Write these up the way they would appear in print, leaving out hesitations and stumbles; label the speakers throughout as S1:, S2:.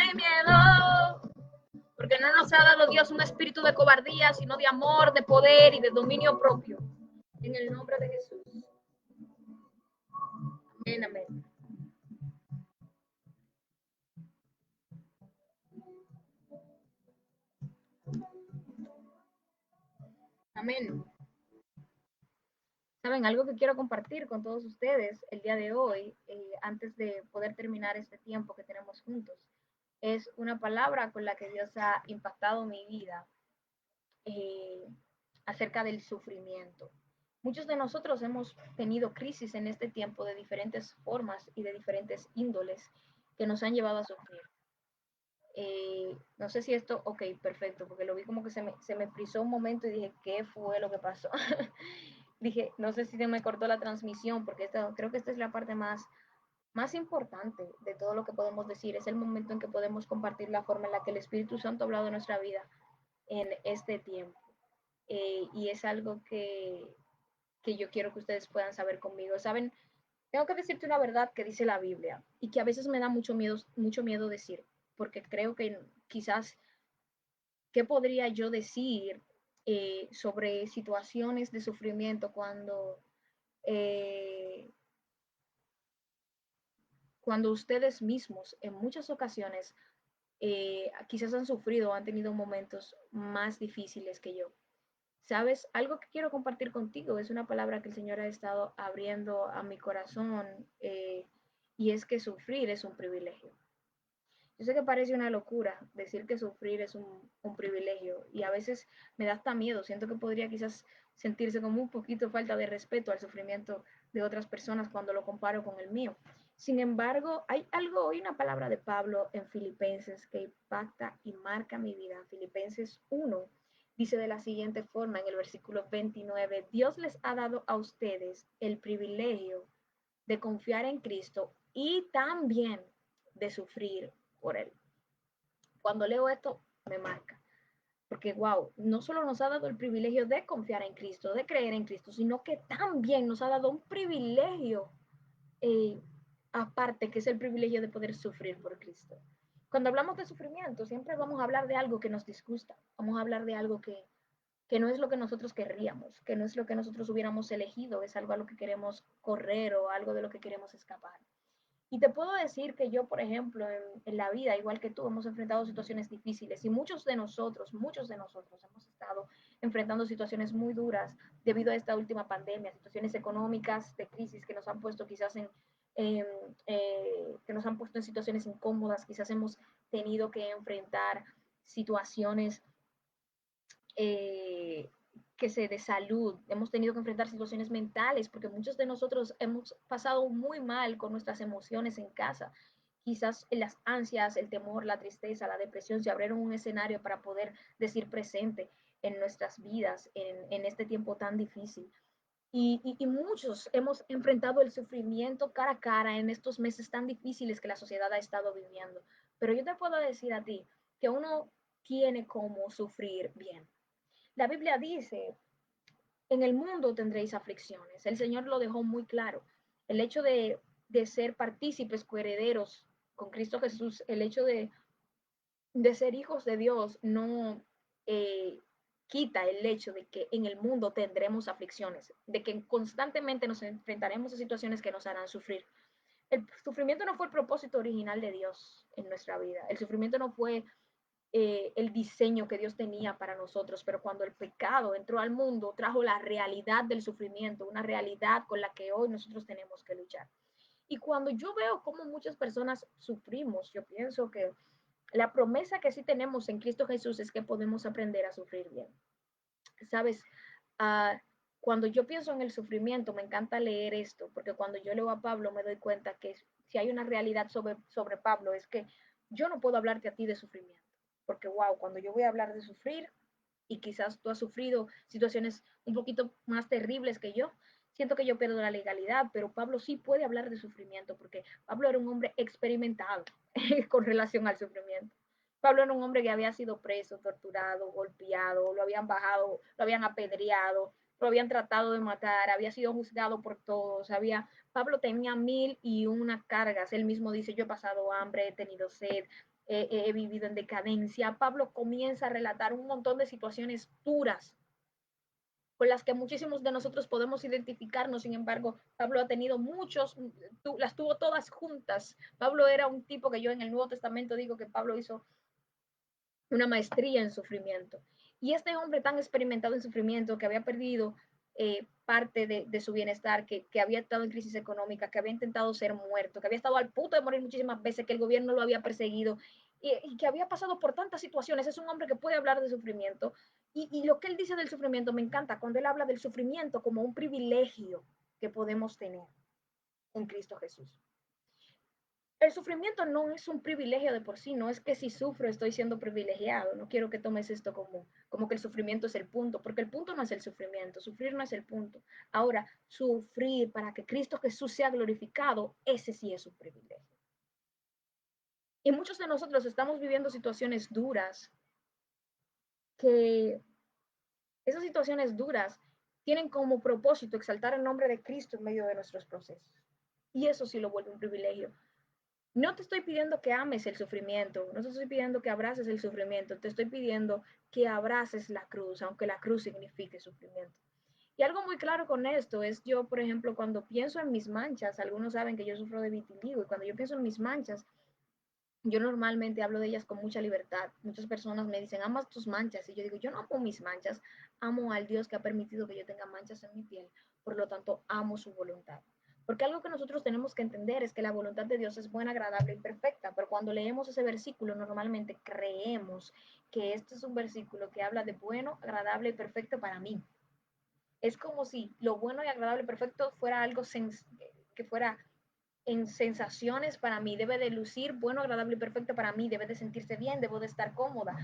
S1: ni miedo, porque no nos ha dado Dios un espíritu de cobardía, sino de amor, de poder y de dominio propio. En el nombre de Jesús. Amén, amén. Amén. Saben, algo que quiero compartir con todos ustedes el día de hoy, antes de poder terminar este tiempo que tenemos juntos, es una palabra con la que Dios ha impactado mi vida eh, acerca del sufrimiento. Muchos de nosotros hemos tenido crisis en este tiempo de diferentes formas y de diferentes índoles que nos han llevado a sufrir. No sé si esto, ok, perfecto, porque lo vi como que se me frizó un momento y dije, ¿qué fue lo que pasó? Dije, no sé si se me cortó la transmisión, porque creo que esta es la parte más importante de todo lo que podemos decir. Es el momento en que podemos compartir la forma en la que el Espíritu Santo ha hablado en nuestra vida en este tiempo. Y es algo que yo quiero que ustedes puedan saber conmigo. Saben, tengo que decirte una verdad que dice la Biblia y que a veces me da mucho miedo decir, porque creo que quizás, ¿qué podría yo decir sobre situaciones de sufrimiento eh, cuando ustedes mismos en muchas ocasiones quizás han sufrido o han tenido momentos más difíciles que yo? ¿Sabes? Algo que quiero compartir contigo es una palabra que el Señor ha estado abriendo a mi corazón y es que sufrir es un privilegio. Yo sé que parece una locura decir que sufrir es un privilegio y a veces me da hasta miedo. Siento que podría quizás sentirse como un poquito falta de respeto al sufrimiento de otras personas cuando lo comparo con el mío. Sin embargo, hay una palabra de Pablo en Filipenses que impacta y marca mi vida. Filipenses 1 dice de la siguiente forma en el versículo 29, Dios les ha dado a ustedes el privilegio de confiar en Cristo y también de sufrir por Él. Cuando leo esto, me marca. Porque, wow, no solo nos ha dado el privilegio de confiar en Cristo, de creer en Cristo, sino que también nos ha dado un privilegio eh, aparte, que es el privilegio de poder sufrir por Cristo. Cuando hablamos de sufrimiento, siempre vamos a hablar de algo que nos disgusta, vamos a hablar de algo que no es lo que nosotros querríamos, que no es lo que nosotros hubiéramos elegido, es algo a lo que queremos correr o algo de lo que queremos escapar. Y te puedo decir que yo, por ejemplo, en la vida, igual que tú, hemos enfrentado situaciones difíciles y muchos de nosotros hemos estado enfrentando situaciones muy duras debido a esta última pandemia, situaciones económicas de crisis que nos han puesto quizás en que nos han puesto en situaciones incómodas, quizás hemos tenido que enfrentar situaciones eh, que se de salud, hemos tenido que enfrentar situaciones mentales, porque muchos de nosotros hemos pasado muy mal con nuestras emociones en casa. Quizás las ansias, el temor, la tristeza, la depresión se abrieron un escenario para poder decir presente en nuestras vidas en este tiempo tan difícil. Y muchos hemos enfrentado el sufrimiento cara a cara en estos meses tan difíciles que la sociedad ha estado viviendo. Pero yo te puedo decir a ti que uno tiene cómo sufrir bien. La Biblia dice, en el mundo tendréis aflicciones. El Señor lo dejó muy claro. El hecho de ser partícipes, coherederos con Cristo Jesús, el hecho de ser hijos de Dios no quita el hecho de que en el mundo tendremos aflicciones, de que constantemente nos enfrentaremos a situaciones que nos harán sufrir. El sufrimiento no fue el propósito original de Dios en nuestra vida. El sufrimiento no fue el diseño que Dios tenía para nosotros, pero cuando el pecado entró al mundo, trajo la realidad del sufrimiento, una realidad con la que hoy nosotros tenemos que luchar. Y cuando yo veo cómo muchas personas sufrimos, yo pienso que la promesa que sí tenemos en Cristo Jesús es que podemos aprender a sufrir bien. Sabes, uh, cuando yo pienso en el sufrimiento, me encanta leer esto, porque cuando yo leo a Pablo me doy cuenta que si hay una realidad sobre Pablo es que yo no puedo hablarte a ti de sufrimiento, porque wow, cuando yo voy a hablar de sufrir, y quizás tú has sufrido situaciones un poquito más terribles que yo, siento que yo pierdo la legalidad, pero Pablo sí puede hablar de sufrimiento, porque Pablo era un hombre experimentado con relación al sufrimiento. Pablo era un hombre que había sido preso, torturado, golpeado, lo habían bajado, lo habían apedreado, lo habían tratado de matar, había sido juzgado por todos, Pablo tenía 1001 cargas, él mismo dice, yo he pasado hambre, he tenido sed, he vivido en decadencia. Pablo comienza a relatar un montón de situaciones duras con las que muchísimos de nosotros podemos identificarnos. Sin embargo, Pablo ha tenido las tuvo todas juntas. Pablo era un tipo que yo en el Nuevo Testamento digo que Pablo hizo una maestría en sufrimiento. Y este hombre tan experimentado en sufrimiento, que había perdido parte de su bienestar, que había estado en crisis económica, que había intentado ser muerto, que había estado al punto de morir muchísimas veces, que el gobierno lo había perseguido y que había pasado por tantas situaciones. Es un hombre que puede hablar de sufrimiento. Y lo que él dice del sufrimiento me encanta, cuando él habla del sufrimiento como un privilegio que podemos tener en Cristo Jesús. El sufrimiento no es un privilegio de por sí, no es que si sufro estoy siendo privilegiado. No quiero que tomes esto como que el sufrimiento es el punto, porque el punto no es el sufrimiento, sufrir no es el punto. Ahora, sufrir para que Cristo Jesús sea glorificado, ese sí es un privilegio. Y muchos de nosotros estamos viviendo situaciones duras, que esas situaciones duras tienen como propósito exaltar el nombre de Cristo en medio de nuestros procesos. Y eso sí lo vuelve un privilegio. No te estoy pidiendo que ames el sufrimiento, no te estoy pidiendo que abraces el sufrimiento, te estoy pidiendo que abraces la cruz, aunque la cruz signifique sufrimiento. Y algo muy claro con esto es yo, por ejemplo, cuando pienso en mis manchas, algunos saben que yo sufro de vitiligo, y cuando yo pienso en mis manchas, yo normalmente hablo de ellas con mucha libertad. Muchas personas me dicen, amas tus manchas, y yo digo, yo no amo mis manchas, amo al Dios que ha permitido que yo tenga manchas en mi piel, por lo tanto, amo su voluntad. Porque algo que nosotros tenemos que entender es que la voluntad de Dios es buena, agradable y perfecta, pero cuando leemos ese versículo normalmente creemos que este es un versículo que habla de bueno, agradable y perfecto para mí. Es como si lo bueno y agradable y perfecto fuera algo que fuera en sensaciones para mí, debe de lucir bueno, agradable y perfecto para mí, debe de sentirse bien, debo de estar cómoda.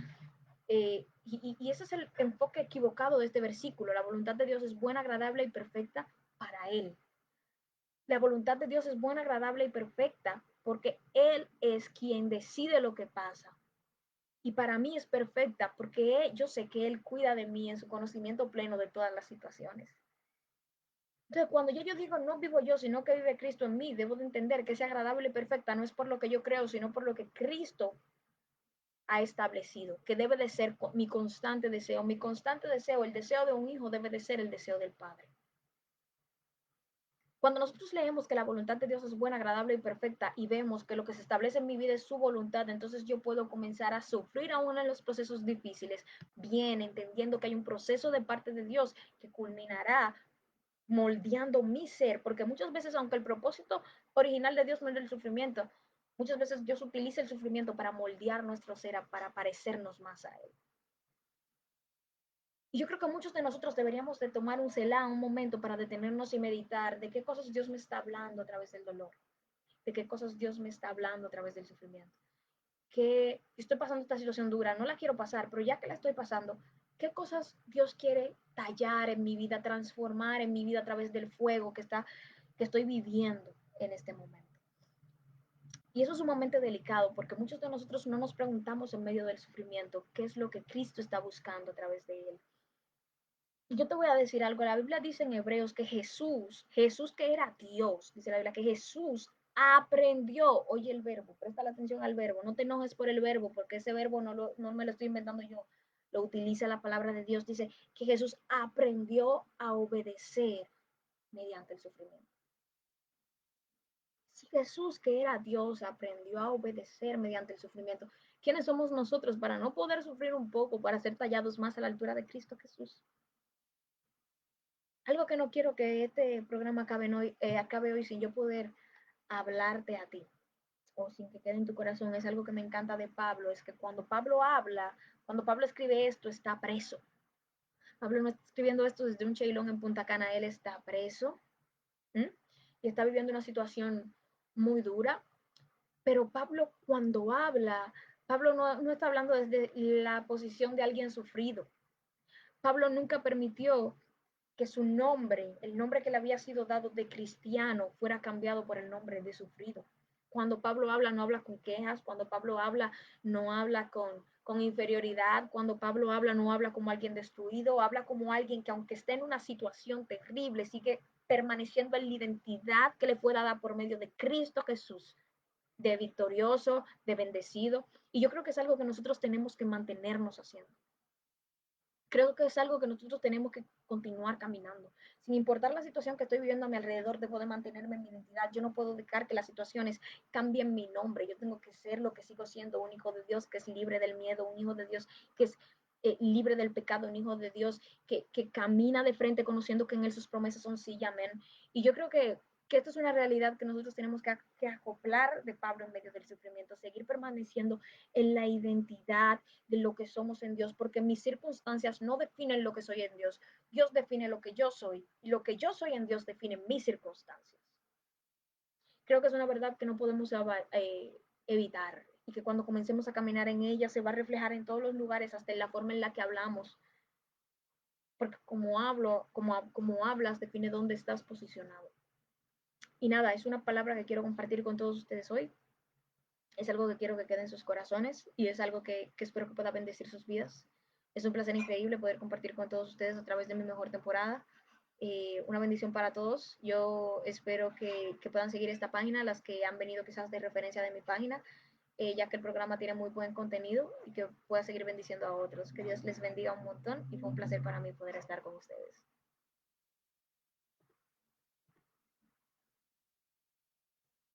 S1: Y ese es el enfoque equivocado de este versículo. La voluntad de Dios es buena, agradable y perfecta para Él. La voluntad de Dios es buena, agradable y perfecta porque Él es quien decide lo que pasa. Y para mí es perfecta porque yo sé que Él cuida de mí en su conocimiento pleno de todas las situaciones. Entonces, cuando yo digo no vivo yo, sino que vive Cristo en mí, debo de entender que ese agradable y perfecta no es por lo que yo creo, sino por lo que Cristo ha establecido, que debe de ser mi constante deseo. Mi constante deseo, el deseo de un hijo, debe de ser el deseo del Padre. Cuando nosotros leemos que la voluntad de Dios es buena, agradable y perfecta y vemos que lo que se establece en mi vida es su voluntad, entonces yo puedo comenzar a sufrir aún en los procesos difíciles, bien, entendiendo que hay un proceso de parte de Dios que culminará moldeando mi ser, porque muchas veces, aunque el propósito original de Dios no era el sufrimiento, muchas veces Dios utiliza el sufrimiento para moldear nuestro ser, para parecernos más a Él. Y yo creo que muchos de nosotros deberíamos de tomar un selah, un momento para detenernos y meditar de qué cosas Dios me está hablando a través del dolor, de qué cosas Dios me está hablando a través del sufrimiento. Que estoy pasando esta situación dura, no la quiero pasar, pero ya que la estoy pasando, ¿qué cosas Dios quiere tallar en mi vida, transformar en mi vida a través del fuego que estoy viviendo en este momento? Y eso es sumamente delicado porque muchos de nosotros no nos preguntamos en medio del sufrimiento qué es lo que Cristo está buscando a través de él. Y yo te voy a decir algo, la Biblia dice en Hebreos que Jesús que era Dios, dice la Biblia que Jesús aprendió, oye el verbo, presta la atención al verbo, no te enojes por el verbo, porque ese verbo no me lo estoy inventando yo, lo utiliza la palabra de Dios, dice que Jesús aprendió a obedecer mediante el sufrimiento. Si Jesús, que era Dios, aprendió a obedecer mediante el sufrimiento, ¿quiénes somos nosotros para no poder sufrir un poco, para ser tallados más a la altura de Cristo Jesús? Algo que no quiero que este programa acabe hoy sin yo poder hablarte a ti o sin que quede en tu corazón, es algo que me encanta de Pablo, es que cuando Pablo habla, cuando Pablo escribe esto, está preso. Pablo no está escribiendo esto desde un cheilón en Punta Cana, él está preso, ¿m? Y está viviendo una situación muy dura, pero Pablo cuando habla, Pablo no está hablando desde la posición de alguien sufrido. Pablo nunca permitió que su nombre, el nombre que le había sido dado de cristiano, fuera cambiado por el nombre de sufrido. Cuando Pablo habla, no habla con quejas, cuando Pablo habla, no habla con inferioridad, cuando Pablo habla, no habla como alguien destruido, habla como alguien que aunque esté en una situación terrible, sigue permaneciendo en la identidad que le fue dada por medio de Cristo Jesús. de victorioso, de bendecido. Y yo creo que es algo que nosotros tenemos que mantenernos haciendo. Creo que es algo que nosotros tenemos que continuar caminando. Sin importar la situación que estoy viviendo a mi alrededor, debo de mantenerme en mi identidad. Yo no puedo dejar que las situaciones cambien mi nombre. Yo tengo que ser lo que sigo siendo, un hijo de Dios que es libre del miedo, un hijo de Dios que es libre del pecado, un hijo de Dios que camina de frente conociendo que en Él sus promesas son sí y amén. Y yo creo que esto es una realidad que nosotros tenemos que acoplar de Pablo en medio del sufrimiento, seguir permaneciendo en la identidad de lo que somos en Dios, porque mis circunstancias no definen lo que soy en Dios. Dios define lo que yo soy y lo que yo soy en Dios define mis circunstancias. Creo que es una verdad que no podemos evitar y que cuando comencemos a caminar en ella se va a reflejar en todos los lugares, hasta en la forma en la que hablamos, porque como hablas define dónde estás posicionado. Y nada, es una palabra que quiero compartir con todos ustedes hoy. Es algo que quiero que quede en sus corazones y es algo que espero que pueda bendecir sus vidas. Es un placer increíble poder compartir con todos ustedes a través de mi mejor temporada. Una bendición para todos. Yo espero que puedan seguir esta página, las que han venido quizás de referencia de mi página, ya que el programa tiene muy buen contenido y que pueda seguir bendiciendo a otros. Que Dios les bendiga un montón y fue un placer para mí poder estar con ustedes.